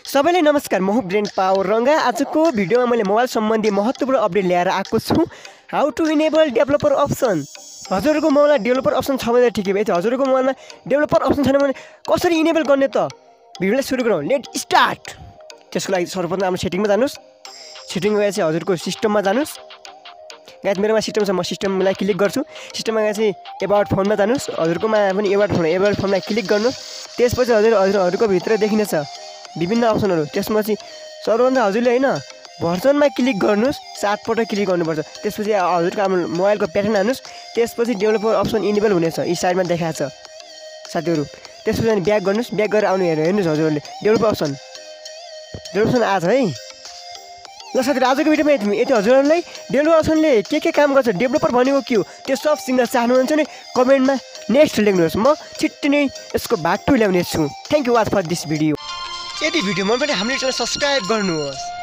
सबैलाई नमस्कार, म ब्रेन पावर रंगा। आजको भिडियोमा मैले मोबाइल सम्बन्धी महत्त्वपूर्ण अपडेट ल्याएर आएको छु। How to enable developer option. हजुरको मोबाइलमा डेभलपर अप्सन छ भने ठिकै भयो। हजुरको मोबाइलमा डेभलपर अप्सन छैन भने कसरी इनेबल गर्ने त? भिडियोलाई सुरु गरौँ। Let start. त्यसको लागि सर्वप्रथम हाम्रो सेटिङमा जानुस्। सेटिङमा गएर चाहिँ हजुरको सिस्टममा जानुस्। गाइस मेरोमा सिस्टम छ, म सिस्टमलाई क्लिक गर्छु। सिस्टममा गएर चाहिँ एबाउट फोनमा जानुस्। हजुरकोमा पनि एबाउट फोनमा क्लिक गर्नु। त्यसपछि हजुरको भित्र देखिनेछ विभिन्न अप्सनहरू। त्यसमा चाहिँ सर्वप्रथम हजुरले हैन भर्जनमा क्लिक गर्नुस्, 7 पटक क्लिक गर्नुपर्छ। त्यसपछि हजुरको आफ्नो मोबाइलको प्याटर्न हाल्नुस्। त्यसपछि डेभलपर अप्सन इनेबल हुनेछ, यी साइडमा देखाएको छ साथीहरु। त्यसपछि अनि ब्याक गर्नुस्। ब्याक गरेर आउनु हेर्नुस् हजुरले डेभलपर अप्सन आछ है। ल साथीहरु, आजको भिडियोमा यति। हजुरहरुलाई डेभलपर अप्सनले के काम गर्छ, डेभलपर भनेको के हो, त्यो सब सिक्न चाहनुहुन्छ भने कमेन्टमा नेक्स्ट लेख्नुहोस्। म छिट्टै नै यसको भाग 2 ल्याउने छु। Thank you watch for this video. यदि भिडियो मन परे हाम्रो च्यानल सब्स्क्राइब गर्नुहोस्।